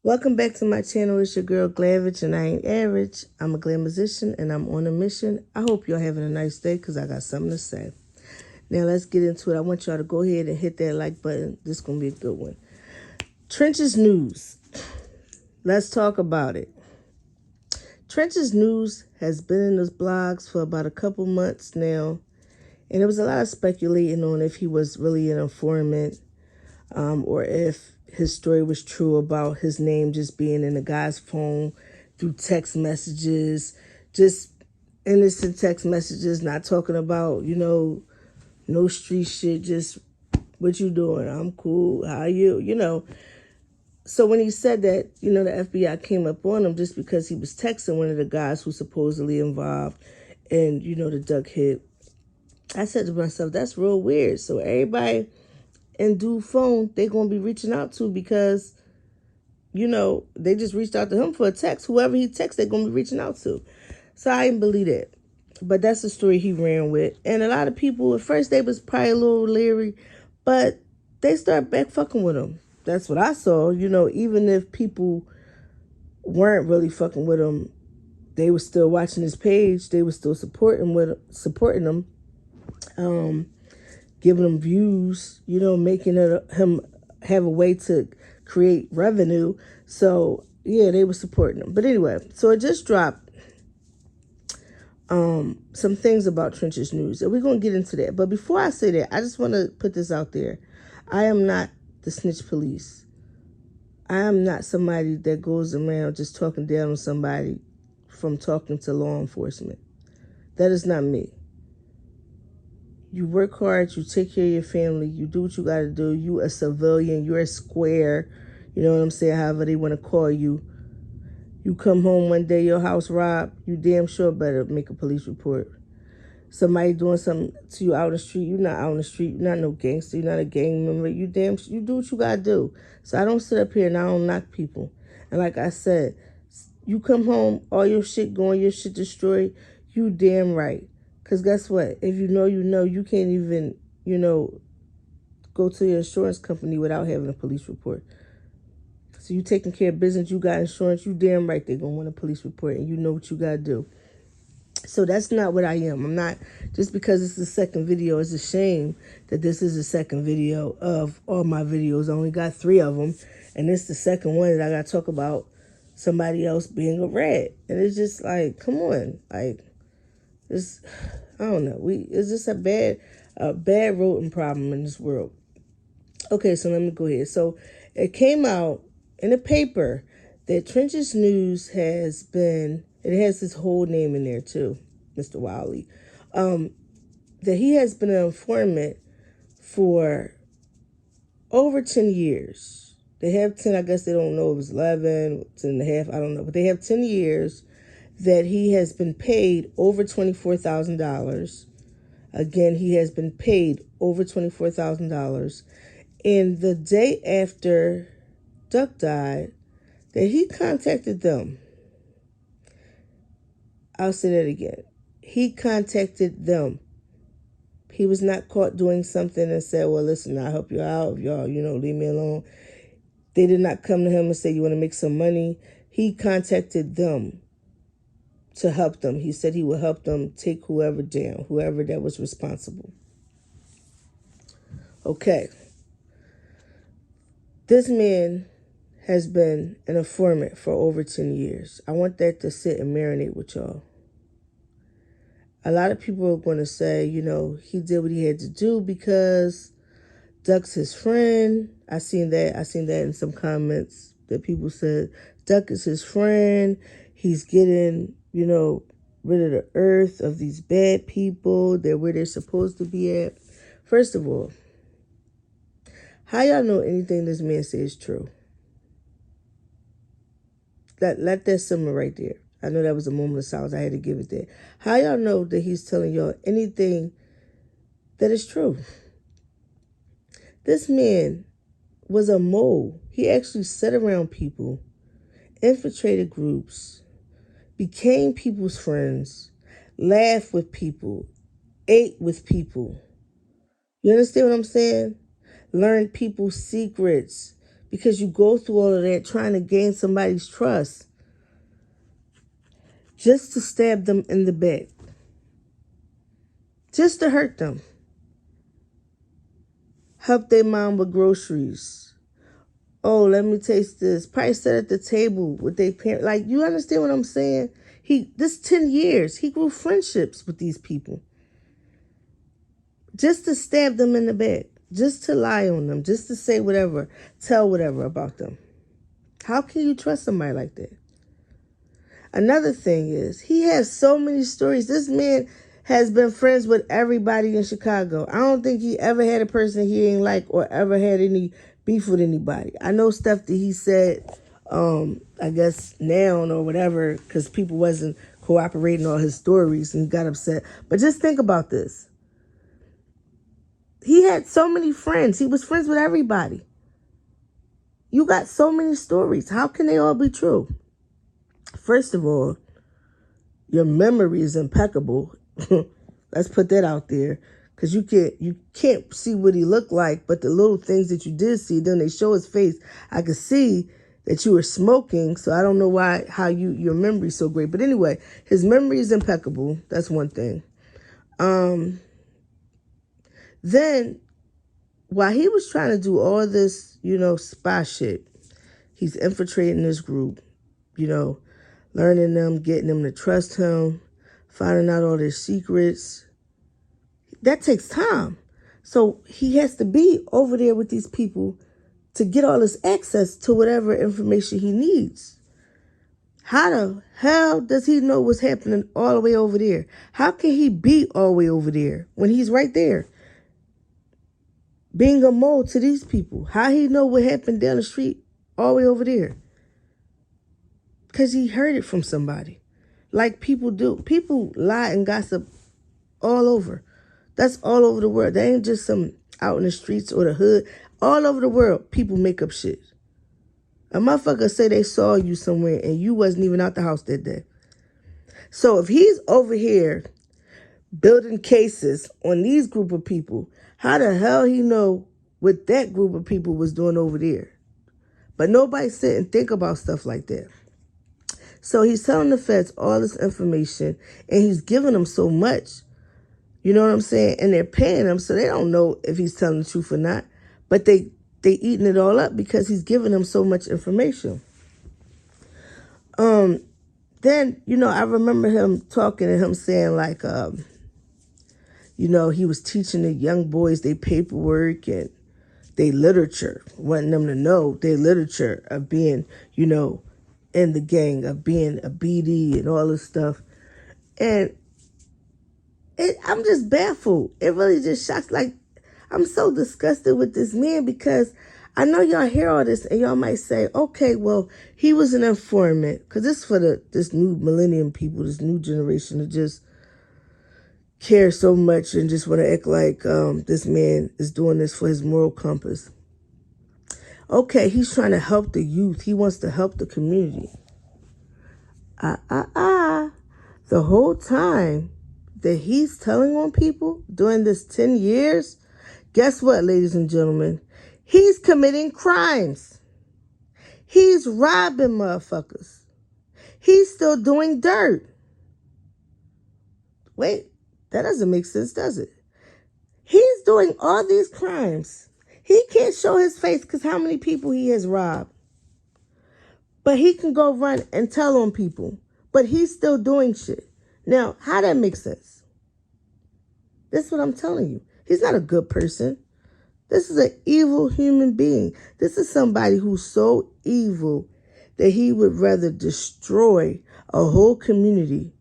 Welcome back to my channel. It's your girl Glavich, and I ain't average. I'm a glam musician and I'm on a mission. I hope y'all having a nice day because I got something to say. Now let's get into it. I want y'all to go ahead and hit that like button. This is going to be a good one. Trenches news. Let's talk about it. Trenches news has been in the blogs for about a couple months now. And there was a lot of speculating on if he was really an informant or if his story was true about his name just being in the guy's phone through text messages, just innocent text messages, not talking about, no street shit, just what you doing? I'm cool. How are you? So when he said that, the FBI came up on him just because he was texting one of the guys who supposedly involved in, the duck hit. I said to myself, that's real weird. So everybody in dude phone they're going to be reaching out to because, they just reached out to him for a text. Whoever he texts, they're going to be reaching out to. So I didn't believe that. But that's the story he ran with. And a lot of people, at first, they was probably a little leery, but they started back fucking with him. That's what I saw. Even if people weren't really fucking with him, they were still watching his page. They were still supporting him, giving him views, making him have a way to create revenue. So, yeah, they were supporting him. But anyway, so it just dropped some things about Trenches News, and we're going to get into that. But before I say that, I just want to put this out there. I am not the snitch police. I am not somebody that goes around just talking down on somebody from talking to law enforcement. That is not me. You work hard, you take care of your family, you do what you got to do. You a civilian, you're a square, you know what I'm saying, however they want to call you. You come home one day, your house robbed, you damn sure better make a police report. Somebody doing something to you out on the street, you're not out on the street, you're not no gangster, you're not a gang member, you do what you got to do. So I don't sit up here and I don't knock people. And like I said, you come home, all your shit going, your shit destroyed, you damn right. Because guess what? If you know, you can't even, go to your insurance company without having a police report. So you taking care of business, you got insurance, you damn right they're going to want a police report and you know what you got to do. So that's not what I am. I'm not, just because it's the second video, it's a shame that this is the second video of all my videos. I only got 3 of them. And this is the second one that I got to talk about somebody else being a rat. And it's just like, come on. Like, it's, I don't know. It's just a bad rodent problem in this world. Okay, so let me go ahead. So it came out in the paper that Trenches News has been, it has his whole name in there too, Mr. Wiley, that he has been an informant for over 10 years. They have 10, I guess they don't know if it was 11, 10 and a half, I don't know. But they have 10 years that he has been paid over $24,000. Again, he has been paid over $24,000. And the day after Duck died, that he contacted them. I'll say that again. He contacted them. He was not caught doing something and said, well, listen, I'll help you out. Y'all, leave me alone. They did not come to him and say, you want to make some money? He contacted them to help them. He said he would help them take whoever down, whoever that was responsible. Okay. This man has been an informant for over 10 years. I want that to sit and marinate with y'all. A lot of people are going to say, he did what he had to do because Duck's his friend. I seen that in some comments that people said Duck is his friend. He's getting, rid of the earth of these bad people. They're where they're supposed to be at. First of all, how y'all know anything this man says is true? Let that simmer right there. I know that was a moment of silence. I had to give it that. How y'all know that he's telling y'all anything that is true? This man was a mole. He actually sat around people, infiltrated groups, became people's friends, laughed with people, ate with people. You understand what I'm saying? Learned people's secrets, because you go through all of that trying to gain somebody's trust just to stab them in the back, just to hurt them, help their mom with groceries. Oh, let me taste this. Probably sit at the table with their parents. Like, you understand what I'm saying? This 10 years, he grew friendships with these people. Just to stab them in the back. Just to lie on them. Just to say whatever. Tell whatever about them. How can you trust somebody like that? Another thing is, he has so many stories. This man has been friends with everybody in Chicago. I don't think he ever had a person he ain't like or ever had any beef with anybody. I know stuff that he said, I guess now or whatever, because people wasn't cooperating on his stories and he got upset. But just think about this. He had so many friends. He was friends with everybody. You got so many stories. How can they all be true? First of all, your memory is impeccable. Let's put that out there. Because you can't see what he looked like, but the little things that you did see, then they show his face. I could see that you were smoking, so I don't know how your memory's so great. But anyway, his memory is impeccable. That's one thing. Then, while he was trying to do all this, spy shit, he's infiltrating this group, learning them, getting them to trust him, finding out all their secrets. That takes time. So he has to be over there with these people to get all this access to whatever information he needs. How the hell does he know what's happening all the way over there? How can he be all the way over there when he's right there? Being a mole to these people. How he know what happened down the street all the way over there? Because he heard it from somebody. Like people do. People lie and gossip all over. That's all over the world. That ain't just some out in the streets or the hood. All over the world, people make up shit. A motherfucker say they saw you somewhere and you wasn't even out the house that day. So if he's over here building cases on these group of people, how the hell he know what that group of people was doing over there? But nobody sit and think about stuff like that. So he's telling the feds all this information and he's giving them so much. You know what I'm saying? And they're paying him, so they don't know if he's telling the truth or not. But they eating it all up because he's giving them so much information. Then, I remember him talking and him saying like, he was teaching the young boys their paperwork and their literature, wanting them to know their literature of being, in the gang, of being a BD and all this stuff. And I'm just baffled. It really just shocks. Like, I'm so disgusted with this man because I know y'all hear all this and y'all might say, okay, well, he was an informant. Because this is for this new millennium people, this new generation that just care so much and just want to act like this man is doing this for his moral compass. Okay, he's trying to help the youth. He wants to help the community. The whole time that he's telling on people during this 10 years, guess what, ladies and gentlemen? He's committing crimes. He's robbing motherfuckers. He's still doing dirt. Wait, that doesn't make sense, does it? He's doing all these crimes. He can't show his face because how many people he has robbed. But he can go run and tell on people. But he's still doing shit. Now, how that makes sense? That's what I'm telling you. He's not a good person. This is an evil human being. This is somebody who's so evil that he would rather destroy a whole community.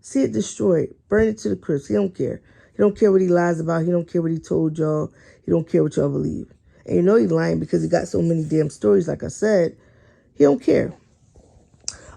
See it destroyed. Burn it to the crisp. He don't care. He don't care what he lies about. He don't care what he told y'all. He don't care what y'all believe. And you know he's lying because he got so many damn stories, like I said. He don't care.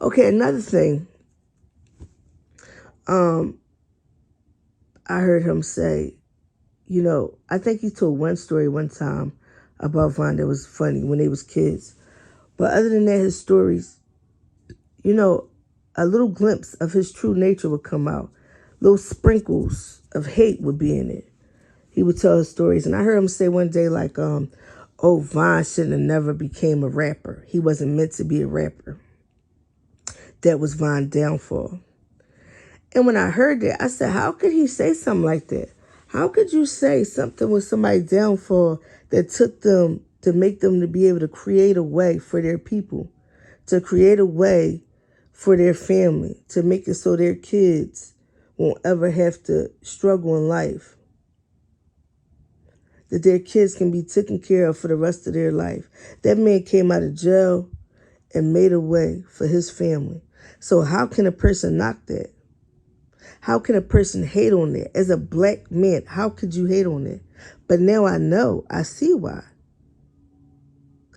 Okay, another thing. I heard him say, I think he told one story one time about Vaughn that was funny when they was kids. But other than that, his stories, a little glimpse of his true nature would come out. Little sprinkles of hate would be in it. He would tell his stories. And I heard him say one day, like, oh, Von shouldn't have never became a rapper. He wasn't meant to be a rapper. That was Von's downfall. And when I heard that, I said, how could he say something like that? How could you say something with somebody's downfall that took them to make them to be able to create a way for their people, to create a way for their family, to make it so their kids won't ever have to struggle in life, that their kids can be taken care of for the rest of their life. That man came out of jail and made a way for his family. So how can a person knock that? How can a person hate on that? As a black man, how could you hate on that? But now I know, I see why.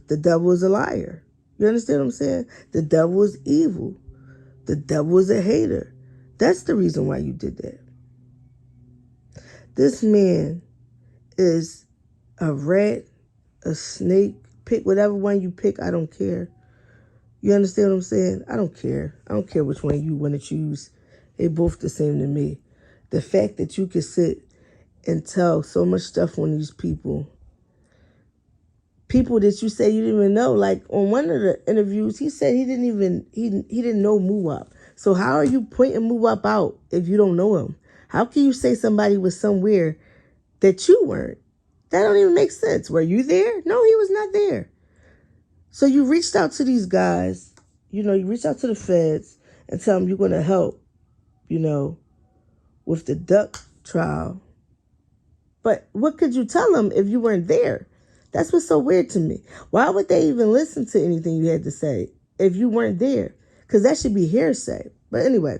The devil is a liar. You understand what I'm saying? The devil is evil. The devil is a hater. That's the reason why you did that. This man is a rat, a snake. Pick whatever one you pick. I don't care. You understand what I'm saying? I don't care. I don't care which one you want to choose. They both the same to me. The fact that you can sit and tell so much stuff on these people that you say you didn't even know. Like on one of the interviews, he said he didn't know Muwap. So how are you pointing Muwap out if you don't know him? How can you say somebody was somewhere that you weren't? That don't even make sense. Were you there? No, he was not there. So you reached out to these guys, you reached out to the feds and tell them you're going to help, with the duck trial. But what could you tell them if you weren't there? That's what's so weird to me. Why would they even listen to anything you had to say if you weren't there? Because that should be hearsay. But anyway,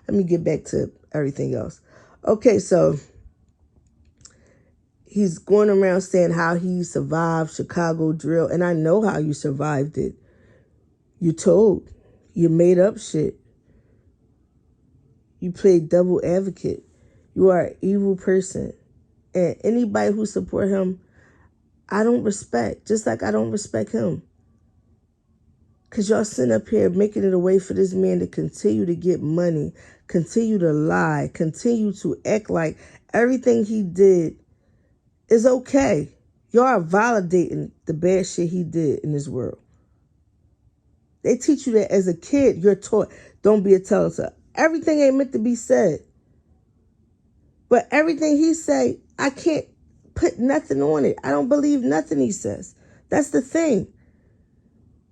let me get back to everything else. Okay, so he's going around saying how he survived Chicago drill. And I know how you survived it. You told. You made up shit. You played double advocate. You are an evil person. And anybody who support him, I don't respect. Just like I don't respect him. Because y'all sitting up here making it a way for this man to continue to get money, continue to lie, continue to act like everything he did is okay. Y'all are validating the bad shit he did in this world. They teach you that as a kid, you're taught, don't be a telltale. Everything ain't meant to be said. But everything he say, I can't put nothing on it. I don't believe nothing he says. That's the thing.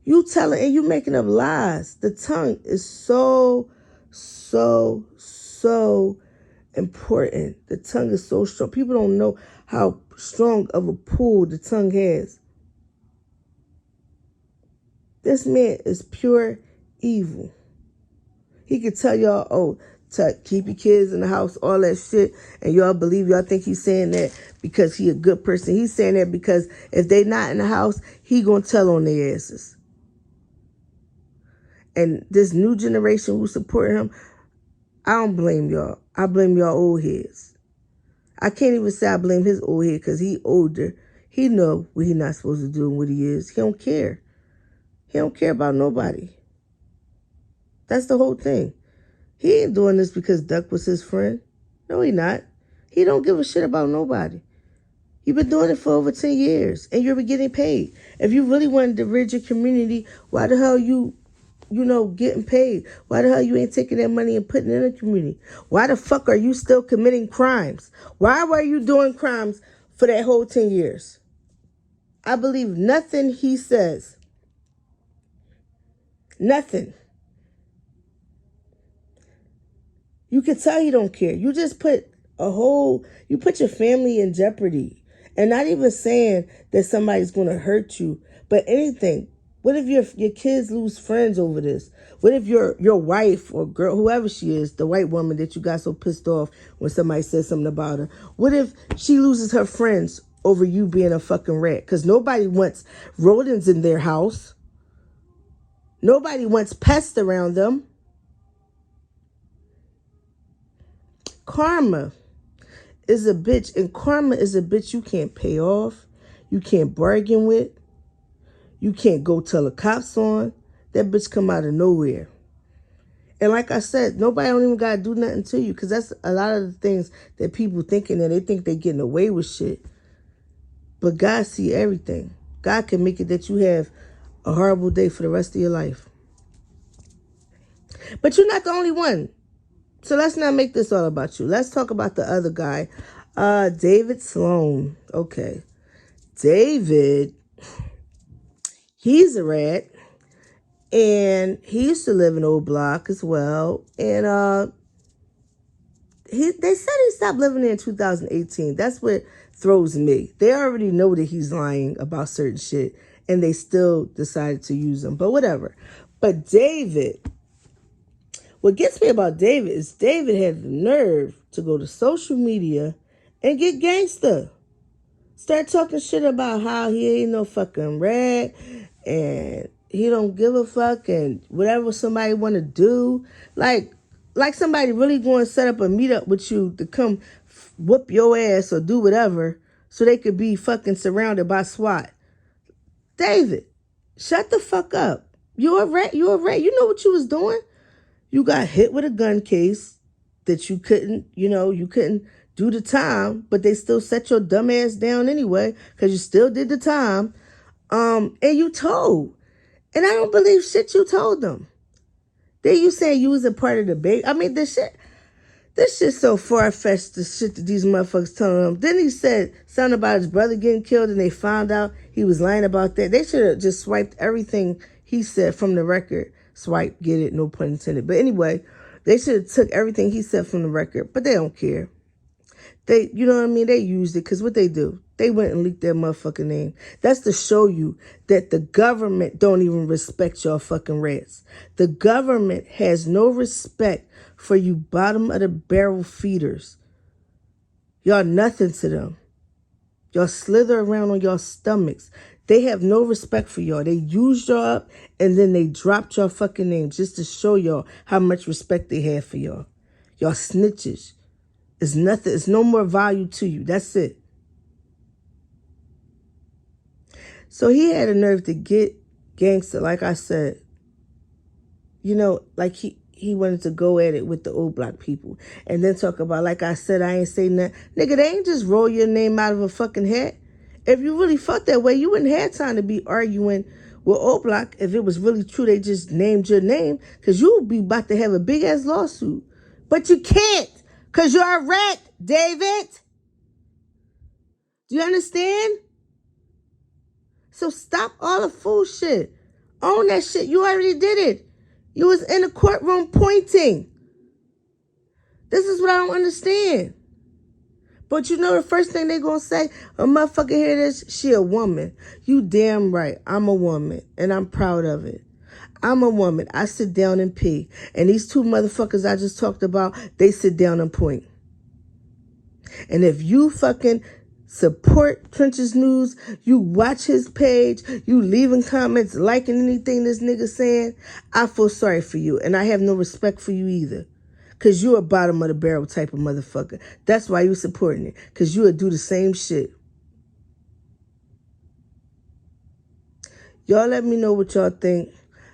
You telling and you making up lies. The tongue is so important. The tongue is so strong. People don't know how strong of a pull the tongue has. This man is pure evil. He could tell y'all, oh, to keep your kids in the house, all that shit, and y'all believe, y'all think he's saying that because he a good person. He's saying that because if they not in the house, he gonna tell on their asses. And this new generation who support him, I don't blame y'all. I blame y'all old heads. I can't even say I blame his old head because he older. He know what he not supposed to do and what he is. He don't care. He don't care about nobody. That's the whole thing. He ain't doing this because Duck was his friend. No, he not. He don't give a shit about nobody. You've been doing it for over 10 years and you're getting paid. If you really wanted to rid your community, why the hell you getting paid? Why the hell you ain't taking that money and putting it in the community? Why the fuck are you still committing crimes? Why were you doing crimes for that whole 10 years? I believe nothing he says. Nothing. You can tell he don't care. You just put you put your family in jeopardy. And not even saying that somebody's going to hurt you, but anything. What if your kids lose friends over this? What if your wife or girl, whoever she is, the white woman that you got so pissed off when somebody said something about her, what if she loses her friends over you being a fucking rat? Because nobody wants rodents in their house. Nobody wants pests around them. Karma is a bitch, and karma is a bitch you can't pay off. You can't bargain with. You can't go tell the cops on. That bitch come out of nowhere. And like I said, nobody don't even got to do nothing to you, because that's a lot of the things that people thinking, that they think they getting away with shit. But God see everything. God can make it that you have a horrible day for the rest of your life. But you're not the only one. So let's not make this all about you. Let's talk about the other guy, David Sloan. Okay. David, he's a rat. And he used to live in Old Block as well. And they said he stopped living there in 2018. That's what throws me. They already know that he's lying about certain shit, and they still decided to use him. But whatever. But David, what gets me about David is David had the nerve to go to social media and get gangster. Start talking shit about how he ain't no fucking rat and he don't give a fuck and whatever somebody want to do. Like somebody really going to set up a meetup with you to come whoop your ass or do whatever so they could be fucking surrounded by SWAT. David, shut the fuck up. You're a rat. You're a rat. You know what you was doing? You got hit with a gun case that you couldn't do the time, but they still set your dumb ass down anyway because you still did the time. And you told. And I don't believe shit you told them. Then you saying you was a part of the bait. I mean, this shit's so far-fetched, the shit that these motherfuckers telling them. Then he said something about his brother getting killed and they found out he was lying about that. They should have just swiped everything he said from the record. Swipe, get it, no pun intended. But anyway, they should have took everything he said from the record, but they don't care. They, you know what I mean? They used it because what they do, they went and leaked their motherfucking name. That's to show you that the government don't even respect y'all fucking rats. The government has no respect for you bottom of the barrel feeders. Y'all nothing to them. Y'all slither around on y'all stomachs. They have no respect for y'all. They used y'all up and then they dropped y'all fucking names just to show y'all how much respect they have for y'all. Y'all snitches. It's nothing. It's no more value to you. That's it. So he had a nerve to get gangster, like I said. You know, like he wanted to go at it with the old block people. And then talk about, like I said, I ain't say nothing. Nigga, they ain't just roll your name out of a fucking hat. If you really felt that way, you wouldn't have time to be arguing with old block if it was really true they just named your name. Because you would be about to have a big-ass lawsuit. But you can't. Because you're a rat, David. Do you understand? So stop all the fool shit. Own that shit. You already did it. You was in the courtroom pointing. This is what I don't understand. But you know the first thing they going to say? A motherfucker hear this, she a woman. You damn right. I'm a woman. And I'm proud of it. I'm a woman. I sit down and pee. And these two motherfuckers I just talked about, they sit down and point. And if you fucking support Trenches News, you watch his page, you leaving comments, liking anything this nigga saying, I feel sorry for you. And I have no respect for you either. Because you're a bottom of the barrel type of motherfucker. That's why you supporting it. Because you would do the same shit. Y'all let me know what y'all think.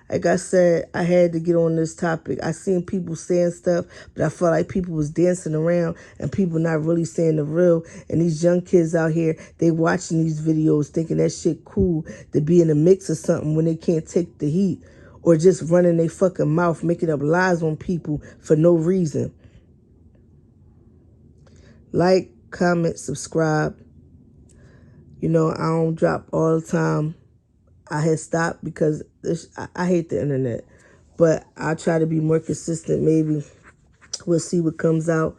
Like I said, I had to get on this topic. I seen people saying stuff, but I felt like people was dancing around and people not really saying the real. And these young kids out here, they watching these videos thinking that shit cool to be in a mix or something when they can't take the heat or just running their fucking mouth, making up lies on people for no reason. Like, comment, subscribe. You know, I don't drop all the time. I had stopped because I hate the internet. But I'll try to be more consistent. Maybe we'll see what comes out.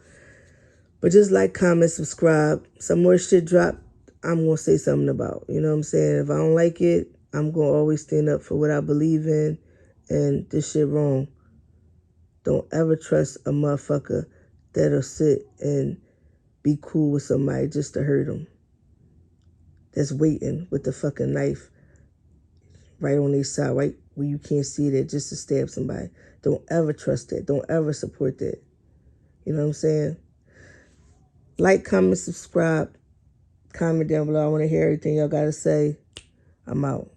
But just like, comment, subscribe. Some more shit drop, I'm going to say something about. You know what I'm saying? If I don't like it, I'm going to always stand up for what I believe in. And this shit wrong. Don't ever trust a motherfucker that'll sit and be cool with somebody just to hurt them. That's waiting with the fucking knife right on their side, right where you can't see it, just to stab somebody. Don't ever trust that. Don't ever support that. You know what I'm saying? Like, comment, subscribe. Comment down below. I want to hear everything y'all got to say. I'm out.